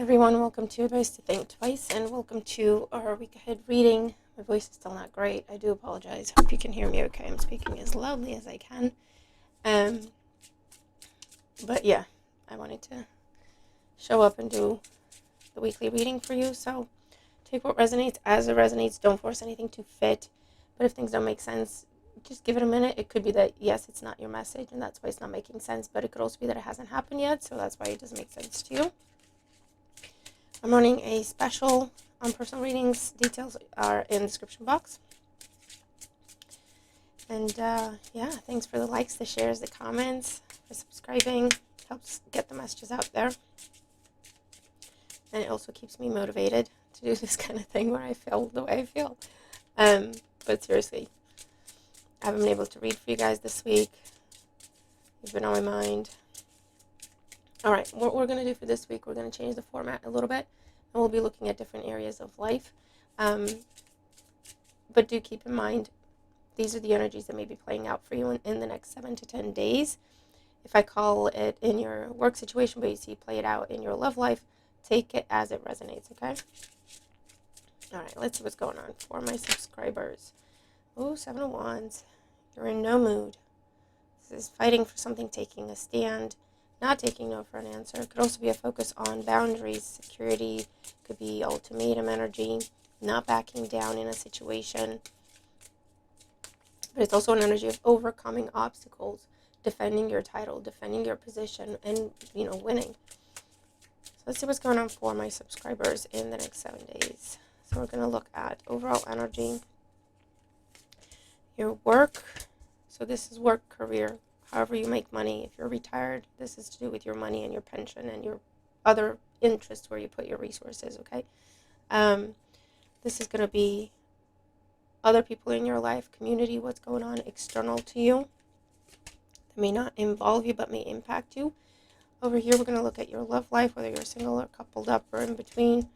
Everyone, welcome to Advice to Think Twice, and welcome to our week ahead reading. My voice is still not great. I do apologize. Hope you can hear me okay. I'm speaking as loudly as I can. Um, but yeah, I wanted to show up and do the weekly reading for you. So take what resonates as it resonates. Don't force anything to fit. But if things don't make sense, just give it a minute. It could be that, yes, it's not your message, and that's why it's not making sense. But it could also be that it hasn't happened yet, so that's why it doesn't make sense to you. I'm running a special on personal readings. Details are in the description box. And yeah, thanks for the likes, the shares, the comments, for subscribing. Helps get the messages out there. And it also keeps me motivated to do this kind of thing where I feel the way I feel. But seriously, I haven't been able to read for you guys this week. You've been on my mind. All right, what we're going to do for this week, we're going to change the format a little bit. And we'll be looking at different areas of life. But do keep in mind, these are the energies that may be playing out for you in the next 7 to 10 days. If I call it in your work situation, but you see play it out in your love life, take it as it resonates, okay? All right, let's see what's going on for my subscribers. Oh, 7 of Wands. You're in no mood. This is fighting for something, taking a stand, not taking no for an answer. It could also be a focus on boundaries, security. Could be ultimatum energy, not backing down in a situation. But it's also an energy of overcoming obstacles, defending your title, defending your position, and, winning. So let's see what's going on for my subscribers in the next 7 days. So we're going to look at overall energy, your work. So this is work, career, however you make money. If you're retired, this is to do with your money and your pension and your other interests where you put your resources, okay? This is going to be other people in your life, community, what's going on external to you. That may not involve you but may impact you. Over here, we're going to look at your love life, whether you're single or coupled up or in between.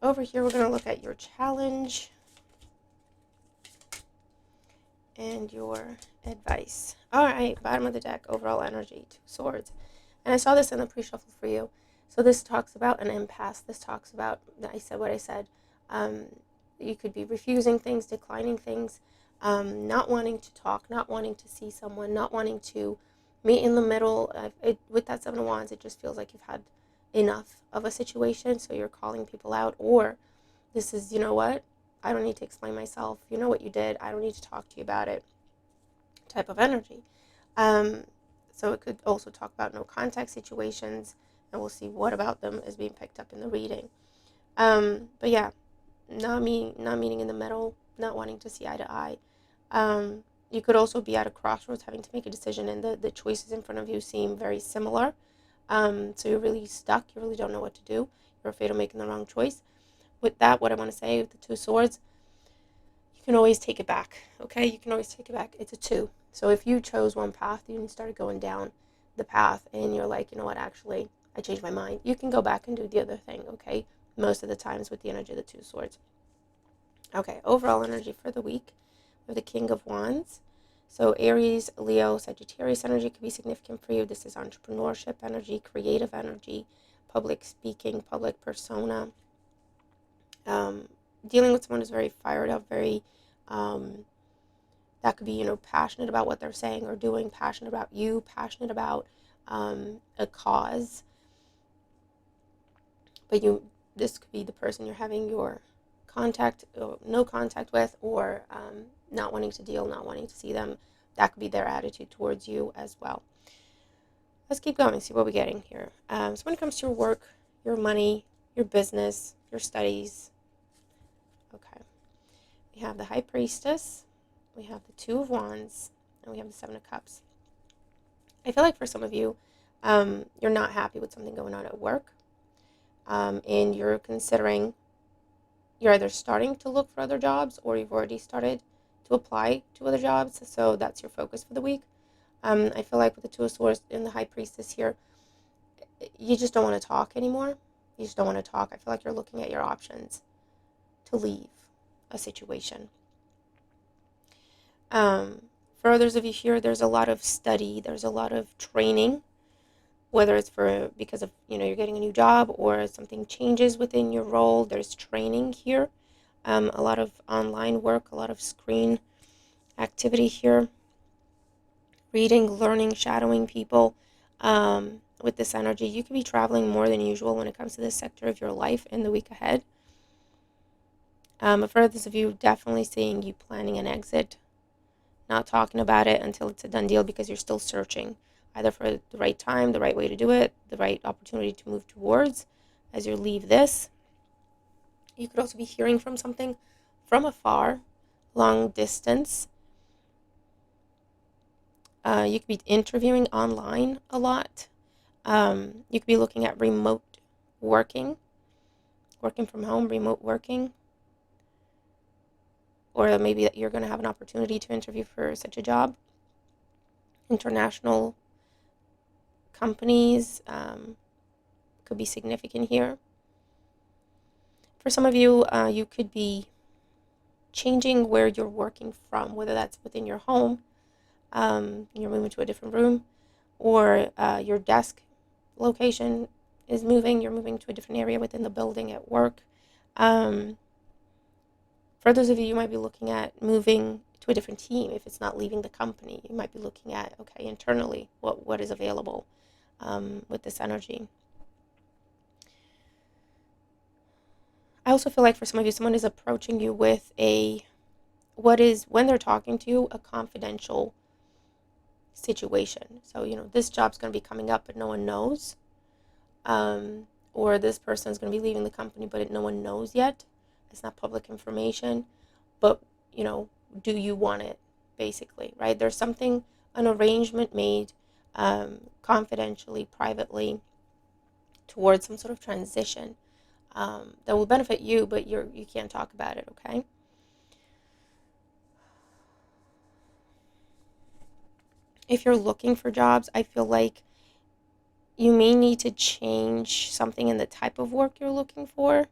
Over here, we're going to look at your challenge and your advice. All right, bottom of the deck, overall energy, 2 swords. And I saw this in the pre-shuffle for you. So this talks about an impasse. This talks about, I said what I said. You could be refusing things, declining things, not wanting to talk, not wanting to see someone, not wanting to meet in the middle. With that 7 of Wands, it just feels like you've had enough of a situation, so you're calling people out. Or this is, you know what, I don't need to explain myself. You know what you did. I don't need to talk to you about it type of energy. So it could also talk about no contact situations, and we'll see what about them is being picked up in the reading. But yeah, not meeting in the middle, not wanting to see eye to eye. You could also be at a crossroads having to make a decision, and the choices in front of you seem very similar. So you're really stuck. You really don't know what to do. You're afraid of making the wrong choice. With that, what I want to say with the 2 swords, you can always take it back, okay? You can always take it back. It's a 2. So if you chose one path, you started going down the path, and you're like, you know what, actually, I changed my mind. You can go back and do the other thing, okay? Most of the times with the energy of the 2 swords. Okay, overall energy for the week with the King of Wands. So Aries, Leo, Sagittarius energy could be significant for you. This is entrepreneurship energy, creative energy, public speaking, public persona. Dealing with someone who's very fired up, very, that could be, passionate about what they're saying or doing, passionate about you, passionate about a cause. But this could be the person you're having your no contact with, or not wanting to deal, not wanting to see them. That could be their attitude towards you as well. Let's keep going, see what we're getting here. So when it comes to your work, your money, your business, your studies, okay. We have the High Priestess, we have the 2 of Wands, and we have the 7 of Cups. I feel like for some of you, you're not happy with something going on at work, and you're either starting to look for other jobs, or you've already started to apply to other jobs, so that's your focus for the week. I feel like with the 2 of Swords and the High Priestess here, you just don't want to talk anymore. You just don't want to talk. I feel like you're looking at your options to leave a situation. For others of you here, there's a lot of study, there's a lot of training whether it's for because of you're getting a new job or something changes within your role. There's training here, a lot of online work, a lot of screen activity here, reading, learning, shadowing people. With this energy, you could be traveling more than usual when it comes to this sector of your life in the week ahead. For others of you, definitely seeing you planning an exit, not talking about it until it's a done deal because you're still searching, either for the right time, the right way to do it, the right opportunity to move towards as you leave this. You could also be hearing from something from afar, long distance. You could be interviewing online a lot. You could be looking at remote working, working from home, remote working. Or maybe that you're going to have an opportunity to interview for such a job. International companies could be significant here. For some of you, you could be changing where you're working from, whether that's within your home, you're moving to a different room, or your desk location is moving, you're moving to a different area within the building at work. For those of you might be looking at moving to a different team if it's not leaving the company. You might be looking at, okay, internally, what is available with this energy. I also feel like for some of you, someone is approaching you with when they're talking to you, a confidential situation. So, this job's going to be coming up, but no one knows. Or this person is going to be leaving the company, but no one knows yet. It's not public information. But, do you want it, basically, right? There's an arrangement made confidentially, privately, towards some sort of transition that will benefit you, but you can't talk about it, okay? If you're looking for jobs, I feel like you may need to change something in the type of work you're looking for.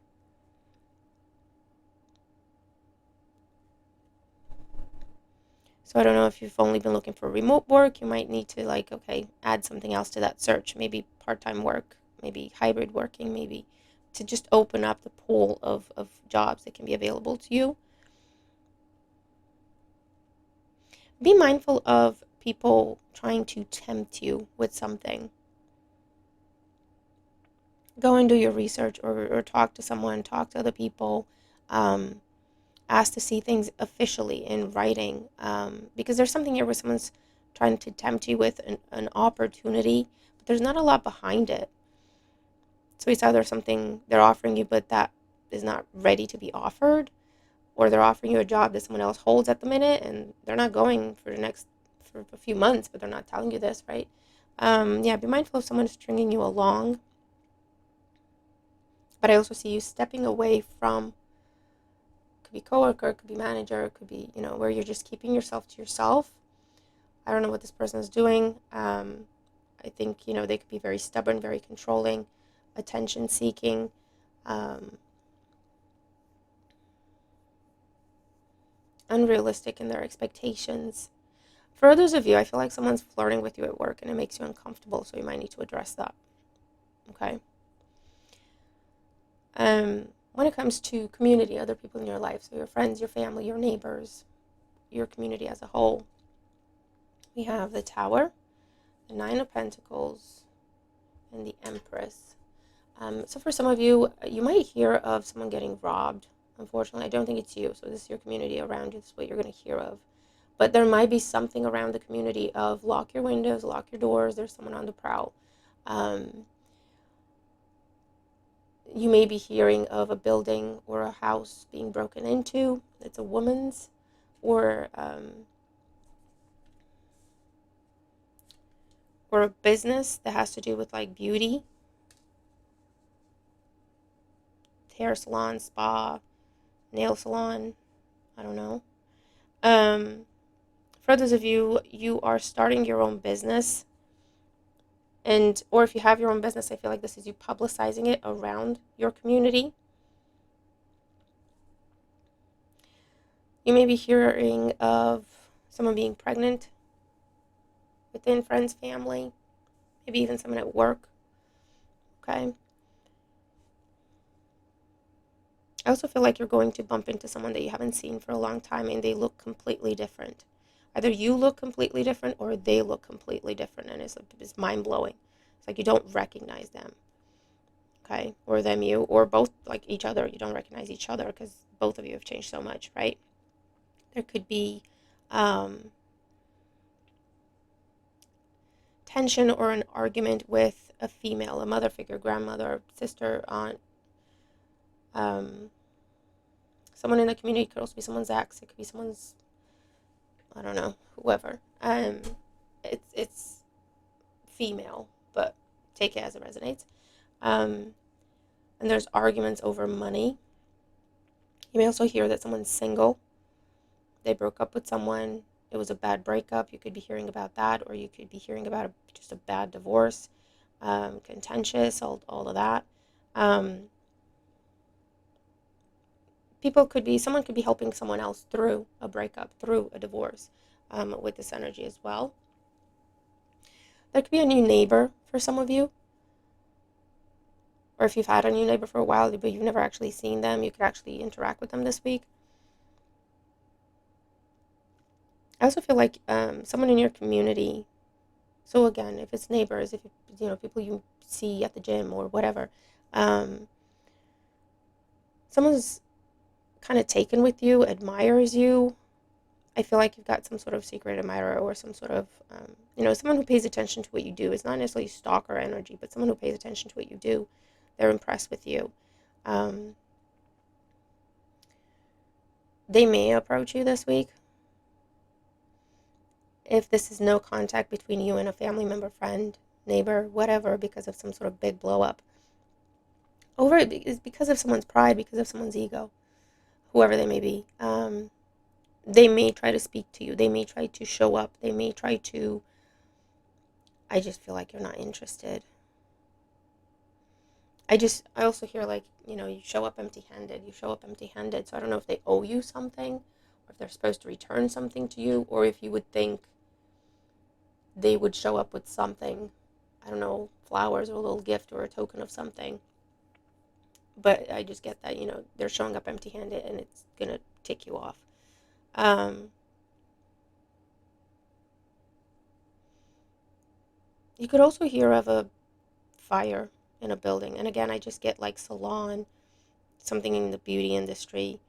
So I don't know if you've only been looking for remote work. You might need to add something else to that search. Maybe part-time work, maybe hybrid working, maybe to just open up the pool of jobs that can be available to you. Be mindful of people trying to tempt you with something. Go and do your research or talk to someone, talk to other people. Ask to see things officially in writing, because there's something here where someone's trying to tempt you with an opportunity, but there's not a lot behind it. So it's either something they're offering you, but that is not ready to be offered, or they're offering you a job that someone else holds at the minute, and they're not going for a few months, but they're not telling you this, right? Yeah, be mindful of someone stringing you along. But I also see you stepping away from, could be coworker, could be manager, could be, where you're just keeping yourself to yourself. I don't know what this person is doing. I think, they could be very stubborn, very controlling, attention seeking. Unrealistic in their expectations. For others of you, I feel like someone's flirting with you at work and it makes you uncomfortable, so you might need to address that. Okay? When it comes to community, other people in your life, so your friends, your family, your neighbors, your community as a whole, we have the Tower, the Nine of Pentacles, and the Empress. So for some of you, you might hear of someone getting robbed. Unfortunately, I don't think it's you. So this is your community around you. This is what you're going to hear of. But there might be something around the community of lock your windows, lock your doors. There's someone on the prowl. You may be hearing of a building or a house being broken into. It's a woman's, or a business that has to do with like beauty, hair salon, spa, nail salon. I don't know. For those of you, you are starting your own business, or if you have your own business, I feel like this is you publicizing it around your community. You may be hearing of someone being pregnant within friends, family, maybe even someone at work. Okay. I also feel like you're going to bump into someone that you haven't seen for a long time and they look completely different. Either you look completely different or they look completely different, and it's mind blowing. It's like you don't recognize them, okay? Or them, you, or both, like each other. You don't recognize each other because both of you have changed so much, right? There could be um, tension or an argument with a female, a mother figure, grandmother, sister, aunt, um, someone in the community. It could also be someone's ex. It could be someone's, I don't know, whoever. It's female, but take it as it resonates. Um, and there's arguments over money. You may also hear that someone's single. They broke up with someone. It was a bad breakup. You could be hearing about that, or you could be hearing about just a bad divorce, contentious, all of that. Um, someone could be helping someone else through a breakup, through a divorce, with this energy as well. There could be a new neighbor for some of you, or if you've had a new neighbor for a while, but you've never actually seen them, you could actually interact with them this week. I also feel like someone in your community. So again, if it's neighbors, if people you see at the gym or whatever, um, someone's kind of taken with you, admires you. I feel like you've got some sort of secret admirer or some sort of someone who pays attention to what you do. It's not necessarily stalker energy, but someone who pays attention to what you do. They're impressed with you. Um, they may approach you this week if this is no contact between you and a family member, friend, neighbor, whatever, because of some sort of big blow up. It's because of someone's pride, because of someone's ego, whoever they may be. They may try to speak to you. They may try to show up. They may try to. I just feel like you're not interested. I also hear like, you show up empty handed. You show up empty handed. So I don't know if they owe you something, or if they're supposed to return something to you, or if you would think they would show up with something. I don't know, flowers or a little gift or a token of something. But I just get that, they're showing up empty handed and it's going to tick you off. You could also hear of a fire in a building. And again, I just get like salon, something in the beauty industry.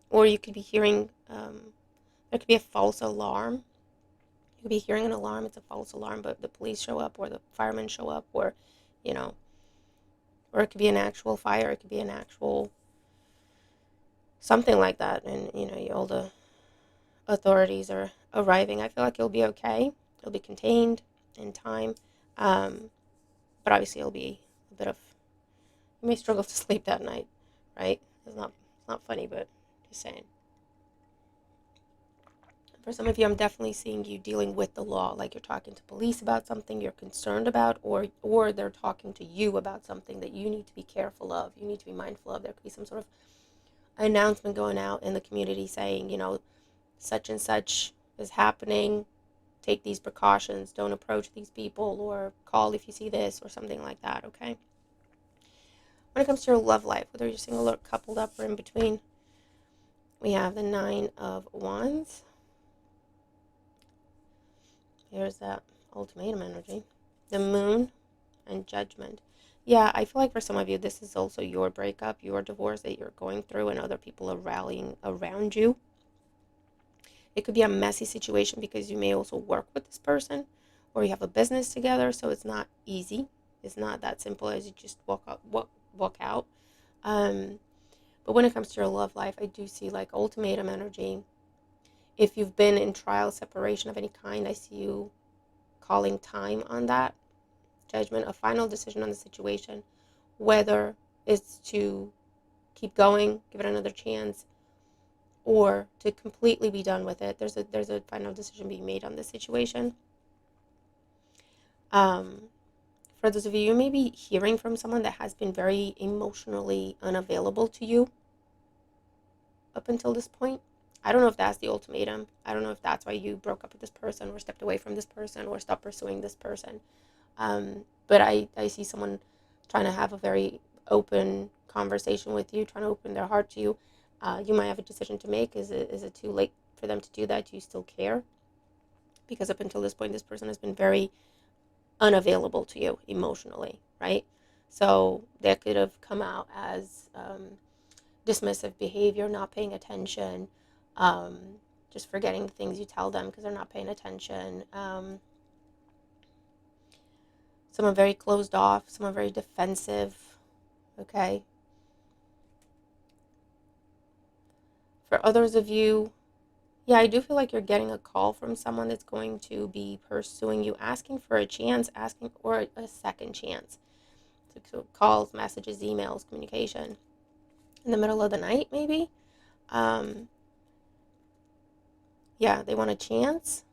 Or you could be hearing, there could be a false alarm. You could be hearing an alarm, it's a false alarm, but the police show up or the firemen show up, or, or it could be an actual fire, it could be an actual something like that. And, all the authorities are arriving. I feel like you'll be okay. It'll be contained in time. But obviously it'll be a bit of, you may struggle to sleep that night, right? It's not funny, but just saying. For some of you, I'm definitely seeing you dealing with the law, like you're talking to police about something you're concerned about, or they're talking to you about something that you need to be careful of, you need to be mindful of. There could be some sort of announcement going out in the community saying, such and such is happening, take these precautions, don't approach these people, or call if you see this, or something like that, okay? When it comes to your love life, whether you're single or coupled up or in between, we have the Nine of Wands. Here's that ultimatum energy. The Moon and Judgment. Yeah, I feel like for some of you, this is also your breakup, your divorce that you're going through, and other people are rallying around you. It could be a messy situation because you may also work with this person, or you have a business together, so it's not easy. It's not that simple as you just walk out. But when it comes to your love life, I do see like ultimatum energy. If you've been in trial, separation of any kind, I see you calling time on that. Judgment, a final decision on the situation, whether it's to keep going, give it another chance, or to completely be done with it. There's a final decision being made on this situation. For those of you who may be hearing from someone that has been very emotionally unavailable to you up until this point, I don't know if that's the ultimatum. I don't know if that's why you broke up with this person or stepped away from this person or stopped pursuing this person. But I see someone trying to have a very open conversation with you, trying to open their heart to you. You might have a decision to make. Is it too late for them to do that? Do you still care? Because up until this point, this person has been very unavailable to you emotionally, right? So that could have come out as dismissive behavior, not paying attention, um, just forgetting the things you tell them because they're not paying attention. Someone very closed off, someone very defensive, okay? For others of you, yeah, I do feel like you're getting a call from someone that's going to be pursuing you, asking for a chance, asking for a second chance. So calls, messages, emails, communication. In the middle of the night, maybe. Um, yeah, they want a chance.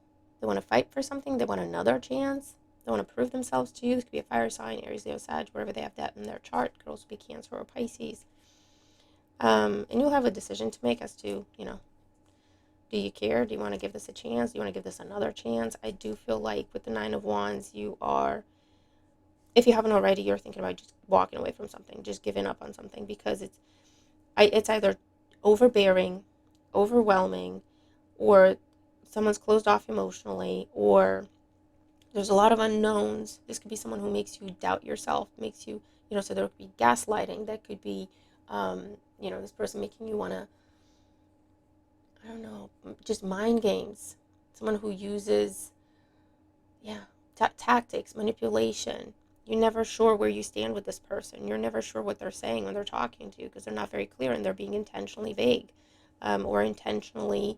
They want to fight for something. They want another chance. They want to prove themselves to you. This could be a fire sign, Aries, Leo, Sag, wherever they have that in their chart. Could also be Cancer or Pisces. And you'll have a decision to make as to, do you care? Do you want to give this a chance? Do you want to give this another chance? I do feel like with the Nine of Wands, you are, if you haven't already, you're thinking about just walking away from something, just giving up on something because it's either overbearing, overwhelming, or someone's closed off emotionally, or there's a lot of unknowns. This could be someone who makes you doubt yourself, makes you, so there could be gaslighting. That could be, this person making you want to, I don't know, just mind games. Someone who uses, tactics, manipulation. You're never sure where you stand with this person. You're never sure what they're saying when they're talking to you because they're not very clear and they're being intentionally vague, or intentionally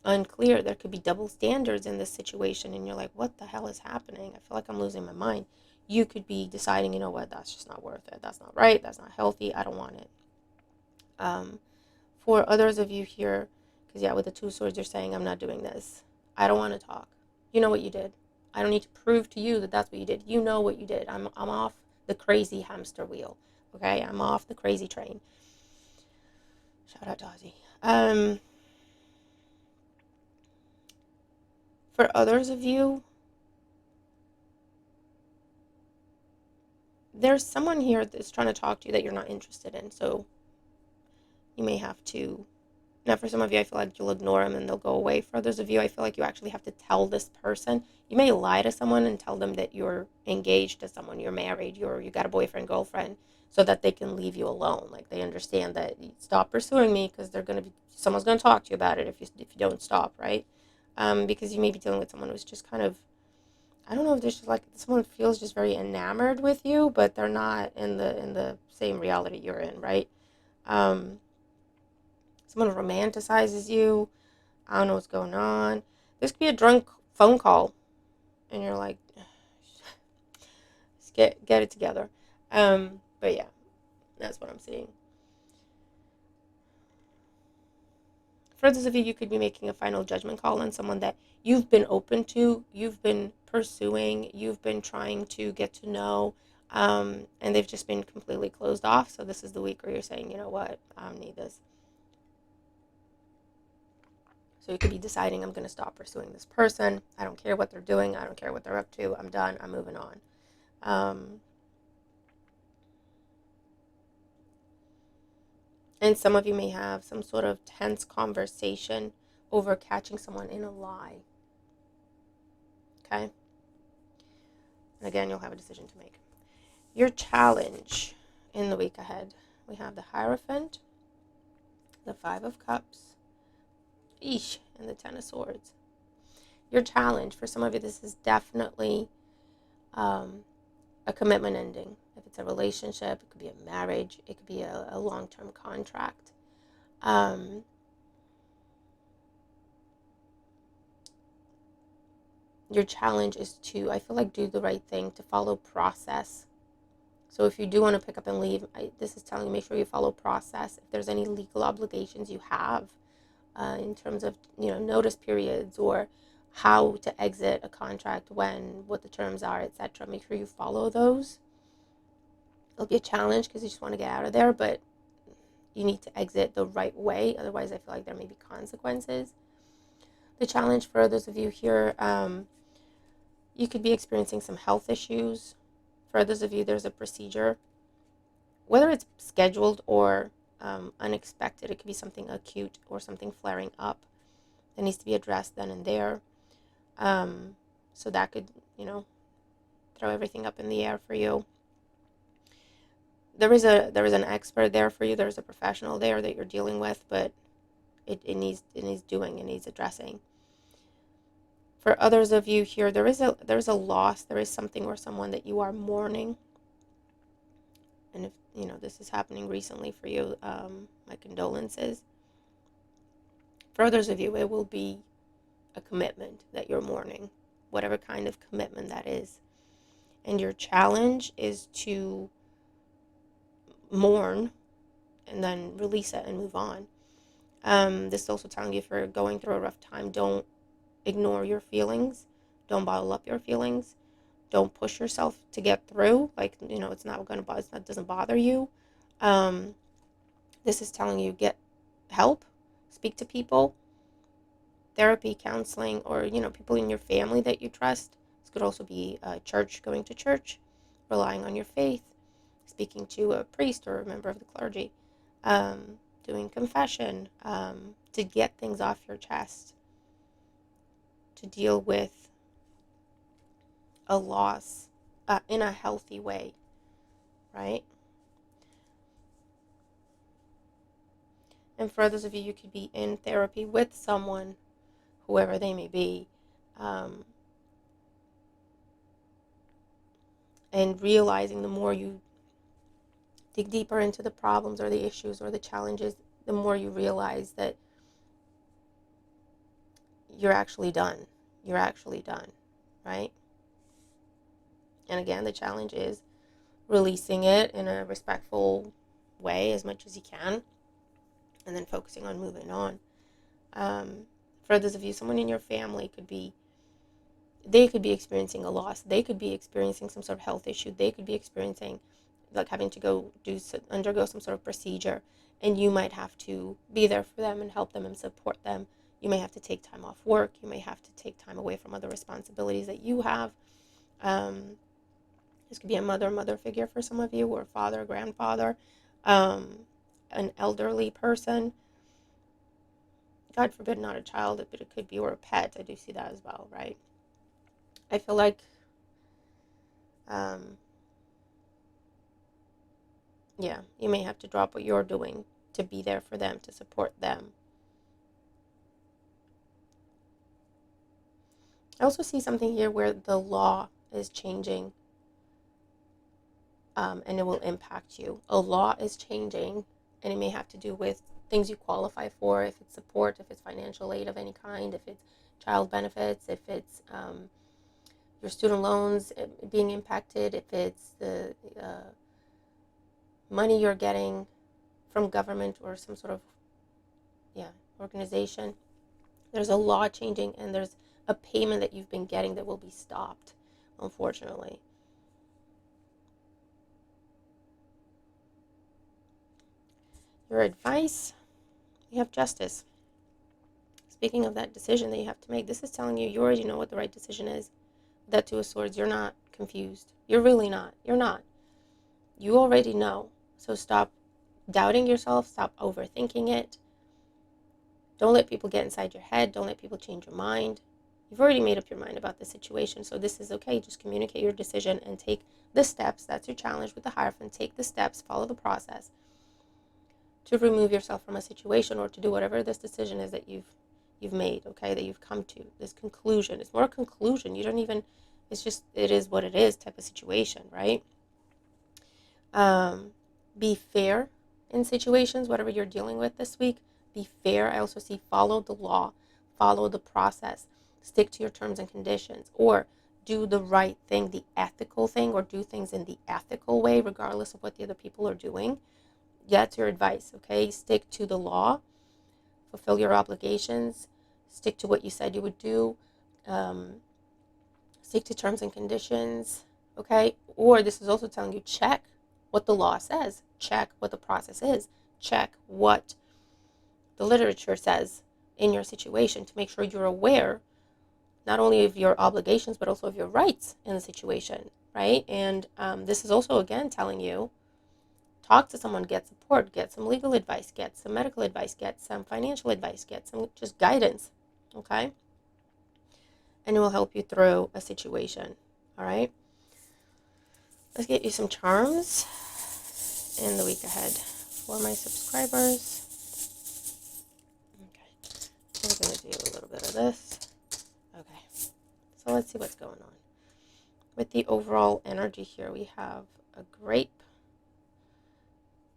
unclear. There could be double standards in this situation and you're like, what the hell is happening? I feel like I'm losing my mind. You could be deciding, you know what, that's just not worth it. That's not right. That's not healthy. I don't want it. For others of you here, because with the Two Swords, you're saying, I'm not doing this. I don't want to talk. You know what you did. I don't need to prove to you that that's what you did. You know what you did. I'm off the crazy hamster wheel. Okay? I'm off the crazy train. Shout out to Ozzy. For others of you, there's someone here that's trying to talk to you that you're not interested in. So you may have to. Now, for some of you, I feel like you'll ignore them and they'll go away. For others of you, I feel like you actually have to tell this person. You may lie to someone and tell them that you're engaged to someone, you're married, you got a boyfriend, girlfriend, so that they can leave you alone. Like they understand that you stop pursuing me because someone's gonna talk to you about it if you don't stop, right? Because you may be dealing with someone who's just kind of, I don't know if there's just like someone feels just very enamored with you, but they're not in the same reality you're in, right? Someone romanticizes you. I don't know what's going on. This could be a drunk phone call, and you're like, just get it together. But yeah, that's what I'm seeing. For those of you, you could be making a final judgment call on someone that you've been open to, you've been pursuing, you've been trying to get to know, and they've just been completely closed off. So this is the week where you're saying, you know what, I don't need this. So you could be deciding, I'm going to stop pursuing this person. I don't care what they're doing. I don't care what they're up to. I'm done. I'm moving on. And some of you may have some sort of tense conversation over catching someone in a lie. Okay? And again, you'll have a decision to make. Your challenge in the week ahead. We have the Hierophant, the Five of Cups, and the Ten of Swords. Your challenge, for some of you, this is definitely a commitment ending. If it's a relationship, it could be a marriage, it could be a long-term contract. Your challenge is to, I feel like, do the right thing, to follow process. So if you do want to pick up and leave, this is telling you, make sure you follow process. If there's any legal obligations you have in terms of, notice periods or how to exit a contract, when, what the terms are, etc. Make sure you follow those. It'll be a challenge because you just want to get out of there, but you need to exit the right way. Otherwise, I feel like there may be consequences. The challenge for those of you here, you could be experiencing some health issues. For those of you, there's a procedure, whether it's scheduled or unexpected. It could be something acute or something flaring up that needs to be addressed then and there. So that could, throw everything up in the air for you. There is an expert there for you. There's a professional there that you're dealing with, but it needs addressing. For others of you here, there is a loss. There is something or someone that you are mourning. And if this is happening recently for you, my condolences. For others of you, it will be a commitment that you're mourning, whatever kind of commitment that is. And your challenge is to mourn and then release it and move on. This is also telling you, if you're going through a rough time, don't ignore your feelings. Don't bottle up your feelings. Don't push yourself to get through. It's not going to bother. It doesn't bother you. This is telling you, get help. Speak to people. Therapy, counseling, or people in your family that you trust. This could also be church, going to church, relying on your faith, speaking to a priest or a member of the clergy, doing confession, to get things off your chest, to deal with a loss in a healthy way, right? And for others of you, you could be in therapy with someone, whoever they may be, and realizing the more you dig deeper into the problems or the issues or the challenges, the more you realize that you're actually done. You're actually done, right? And again, the challenge is releasing it in a respectful way as much as you can, and then focusing on moving on. For those of you, someone in your family they could be experiencing a loss. They could be experiencing some sort of health issue. They could be experiencing, having to undergo some sort of procedure, and you might have to be there for them and help them and support them. You may have to take time off work. You may have to take time away from other responsibilities that you have. This could be a mother figure for some of you, or father, grandfather, an elderly person. God forbid, not a child, but it could be, or a pet. I do see that as well, right? I feel like, you may have to drop what you're doing to be there for them, to support them. I also see something here where the law is changing, and it will impact you. A law is changing, and it may have to do with things you qualify for, if it's support, if it's financial aid of any kind, if it's child benefits, if it's your student loans being impacted, if it's the money you're getting from government or some sort of organization. There's a law changing, and there's a payment that you've been getting that will be stopped, unfortunately. Your advice, you have justice. Speaking of that decision that you have to make, this is telling you, you already know what the right decision is. That Two of Swords, you're not confused. You're really not. You're not. You already know. So stop doubting yourself. Stop overthinking it. Don't let people get inside your head. Don't let people change your mind. You've already made up your mind about the situation, so this is okay. Just communicate your decision and take the steps. That's your challenge with the Hierophant. Take the steps, follow the process to remove yourself from a situation, or to do whatever this decision is that you've made, okay, that you've come to, this conclusion. It's more a conclusion. You don't even, it's just, it is what it is type of situation, right? Be fair in situations, whatever you're dealing with this week. Be fair. I also see follow the law, follow the process, stick to your terms and conditions, or do the right thing, the ethical thing, or do things in the ethical way, regardless of what the other people are doing. That's your advice, okay? Stick to the law, fulfill your obligations, stick to what you said you would do, stick to terms and conditions, okay? Or this is also telling you, check what the law says, check what the process is, check what the literature says in your situation to make sure you're aware not only of your obligations but also of your rights in the situation, right? And this is also again telling you, talk to someone, get support, get some legal advice, get some medical advice, get some financial advice, get some just guidance, okay? And it will help you through a situation, all right? Let's get you some charms in the week ahead for my subscribers. Okay, we're going to do a little bit of this. Okay, so let's see what's going on. With the overall energy here, we have a grape.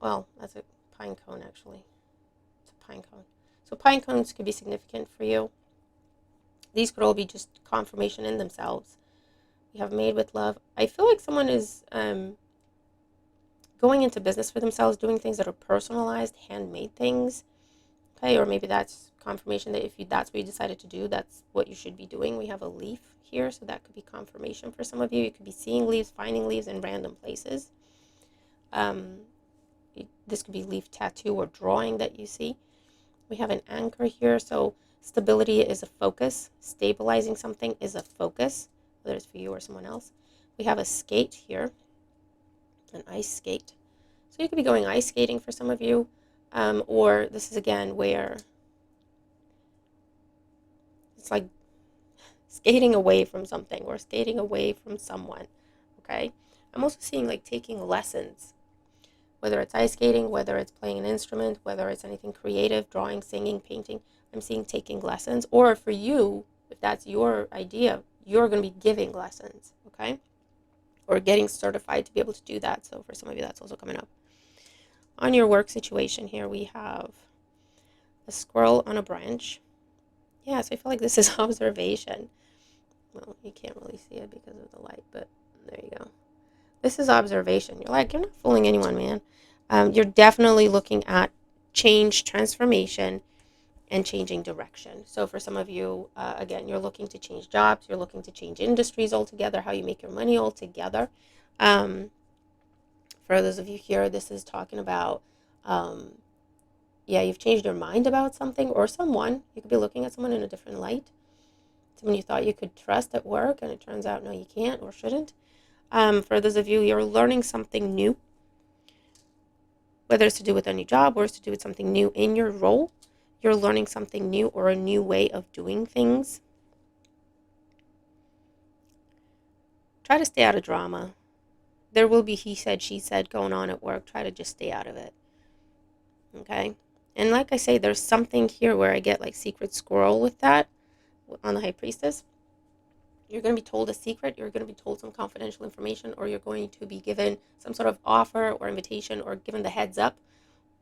Well, that's a pine cone, actually. It's a pine cone. So pine cones could be significant for you. These could all be just confirmation in themselves. We have made with love. I feel like someone is going into business for themselves, doing things that are personalized, handmade things. Okay, or maybe that's confirmation that if that's what you decided to do, that's what you should be doing. We have a leaf here, so that could be confirmation for some of you. You could be seeing leaves, finding leaves in random places. This could be leaf tattoo or drawing that you see. We have an anchor here, so stability is a focus. Stabilizing something is a focus, whether it's for you or someone else. We have a skate here, an ice skate. So you could be going ice skating for some of you, or this is again where it's like skating away from something or skating away from someone, okay? I'm also seeing like taking lessons, whether it's ice skating, whether it's playing an instrument, whether it's anything creative, drawing, singing, painting. I'm seeing taking lessons, or for you, if that's your idea, you're going to be giving lessons, okay? Or getting certified to be able to do that. So for some of you, that's also coming up. On your work situation here, we have a squirrel on a branch. Yeah, so I feel like this is observation. Well, you can't really see it because of the light, but there you go. This is observation. You're like, you're not fooling anyone, man. You're definitely looking at change, transformation, and changing direction. So for some of you, again, you're looking to change jobs. You're looking to change industries altogether, how you make your money altogether. For those of you here, this is talking about, you've changed your mind about something or someone. You could be looking at someone in a different light. Someone you thought you could trust at work, and it turns out, no, you can't or shouldn't. For those of you, you're learning something new, whether it's to do with a new job or it's to do with something new in your role. You're learning something new or a new way of doing things. Try to stay out of drama. There will be he said, she said going on at work. Try to just stay out of it. Okay? And like I say, there's something here where I get like secret squirrel with that on the High Priestess. You're going to be told a secret, you're going to be told some confidential information, or you're going to be given some sort of offer or invitation or given the heads up.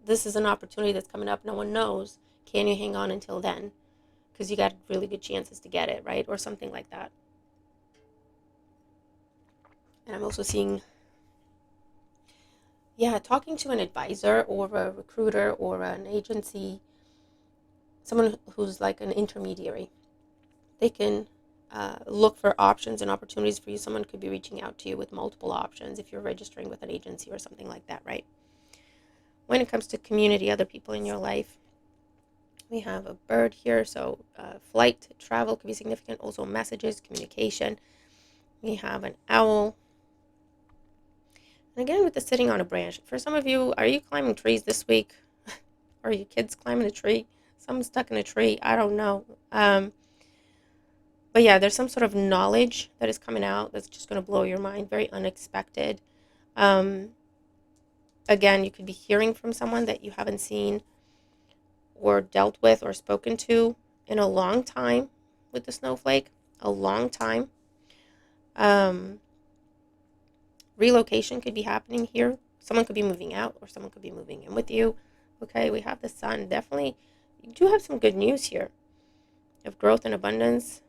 This is an opportunity that's coming up. No one knows. Can you hang on until then? Because you got really good chances to get it, right? Or something like that. And I'm also seeing, talking to an advisor or a recruiter or an agency, someone who's like an intermediary. They can look for options and opportunities for you. Someone could be reaching out to you with multiple options if you're registering with an agency or something like that, right? When it comes to community, other people in your life, we have a bird here, so flight, travel could be significant. Also messages, communication. We have an owl. And again, with the sitting on a branch, for some of you, are you climbing trees this week? Are your kids climbing a tree? Someone's stuck in a tree. I don't know. But yeah, there's some sort of knowledge that is coming out that's just going to blow your mind, very unexpected. Again, you could be hearing from someone that you haven't seen or dealt with or spoken to in a long time with the snowflake, a long time. Relocation could be happening here. Someone could be moving out or someone could be moving in with you. Okay, we have the sun. Definitely, you do have some good news here of growth and abundance,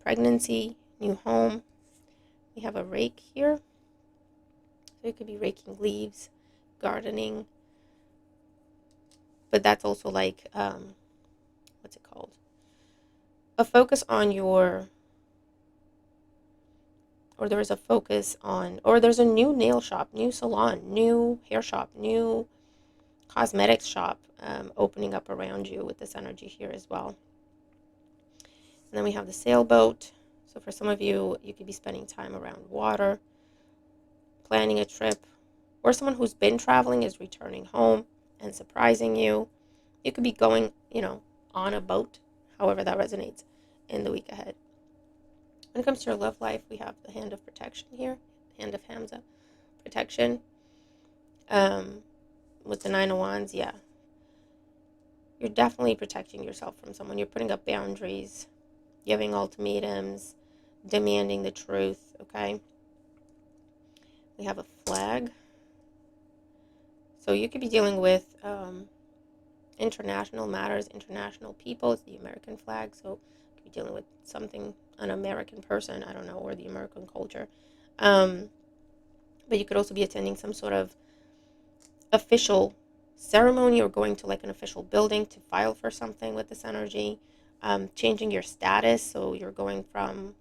pregnancy, new home. We have a rake here. So you could be raking leaves, gardening. But that's also like, what's it called? A focus on your, or there is a focus on, or there's a new nail shop, new salon, new hair shop, new cosmetics shop opening up around you with this energy here as well. And then we have the sailboat. So for some of you, you could be spending time around water, planning a trip, or someone who's been traveling is returning home and surprising you. You could be going, on a boat, however that resonates in the week ahead. When it comes to your love life, we have the hand of protection here, hand of Hamza, protection. With the Nine of Wands, yeah. You're definitely protecting yourself from someone. You're putting up boundaries, giving ultimatums, demanding the truth, okay? We have a flag. So you could be dealing with international matters, international people. It's the American flag, so you could be dealing with something, an American person, I don't know, or the American culture. But you could also be attending some sort of official ceremony or going to like an official building to file for something with this energy. Changing your status, so you're going from,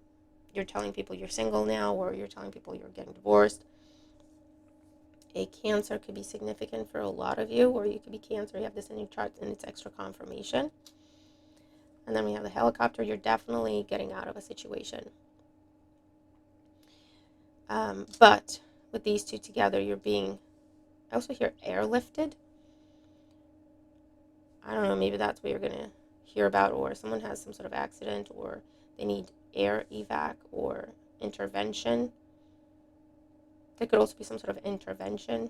you're telling people you're single now, or you're telling people you're getting divorced. A Cancer could be significant for a lot of you, or you could be Cancer, you have this in your chart and it's extra confirmation. And then we have the helicopter. You're definitely getting out of a situation. But with these two together, you're being, I also hear airlifted. I don't know, maybe that's what you're going to hear about, or someone has some sort of accident, or they need air evac or intervention. There could also be some sort of intervention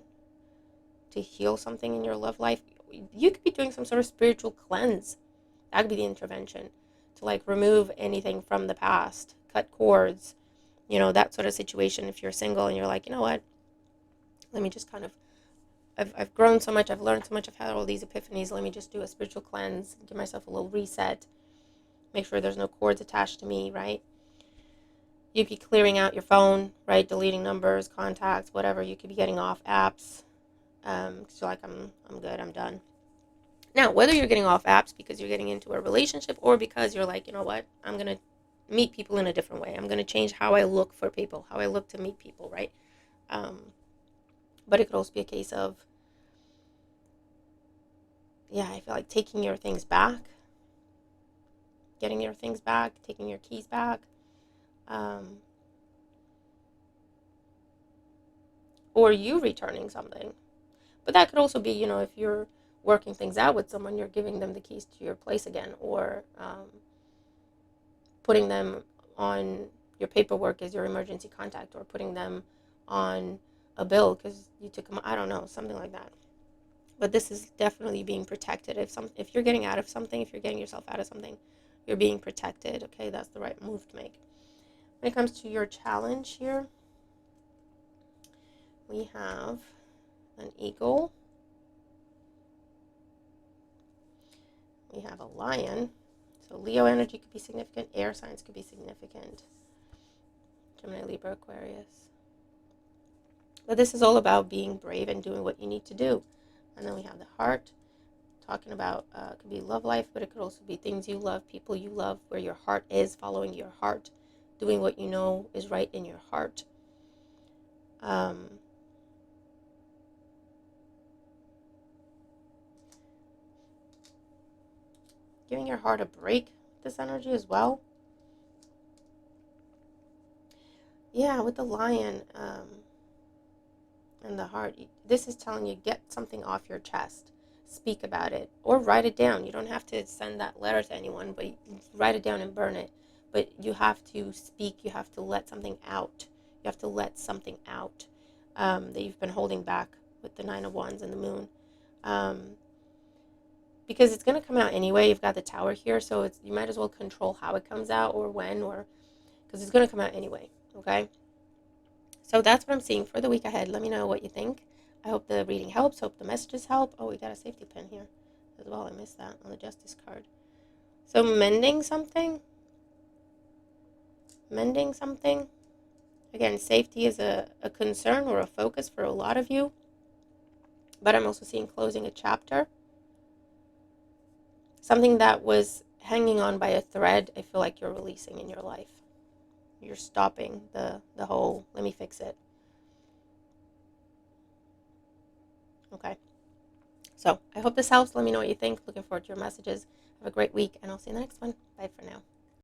to heal something in your love life. You could be doing some sort of spiritual cleanse. That could be the intervention, to like remove anything from the past, cut cords, that sort of situation. If you're single and you're like, you know what, let me just kind of, I've grown so much, I've learned so much, I've had all these epiphanies, let me just do a spiritual cleanse, give myself a little reset, make sure there's no cords attached to me, right? You could be clearing out your phone, right? Deleting numbers, contacts, whatever. You could be getting off apps. Because you're like, I'm good, I'm done. Now, whether you're getting off apps because you're getting into a relationship, or because you're like, you know what, I'm going to meet people in a different way. I'm going to change how I look for people, how I look to meet people, right? But it could also be a case of, I feel like taking your things back, getting your things back, taking your keys back. Or you returning something. But that could also be, if you're working things out with someone, you're giving them the keys to your place again, or putting them on your paperwork as your emergency contact, or putting them on a bill because you took them, I don't know, something like that. But this is definitely being protected. If you're getting out of something, if you're getting yourself out of something, you're being protected, okay? That's the right move to make. When it comes to your challenge here, we have an eagle. We have a lion. So Leo energy could be significant. Air signs could be significant. Gemini, Libra, Aquarius. But this is all about being brave and doing what you need to do. And then we have the heart, talking about, it could be love life, but it could also be things you love, people you love, where your heart is, following your heart, doing what you know is right in your heart. Giving your heart a break, this energy as well. Yeah, with the lion and the heart, this is telling you, get something off your chest. Speak about it, or write it down. You don't have to send that letter to anyone, but write it down and burn it. But you have to speak. You have to let something out. You have to let something out that you've been holding back with the Nine of Wands and the Moon. Because it's going to come out anyway. You've got the Tower here, so you might as well control how it comes out, or when, or because it's going to come out anyway, okay? So that's what I'm seeing for the week ahead. Let me know what you think. I hope the reading helps. Hope the messages help. Oh, we got a safety pin here as well. I missed that on the Justice card. So mending something. Mending something. Again, safety is a concern or a focus for a lot of you. But I'm also seeing closing a chapter. Something that was hanging on by a thread, I feel like you're releasing in your life. You're stopping the whole, let me fix it. Okay. So I hope this helps. Let me know what you think. Looking forward to your messages. Have a great week, and I'll see you in the next one. Bye for now.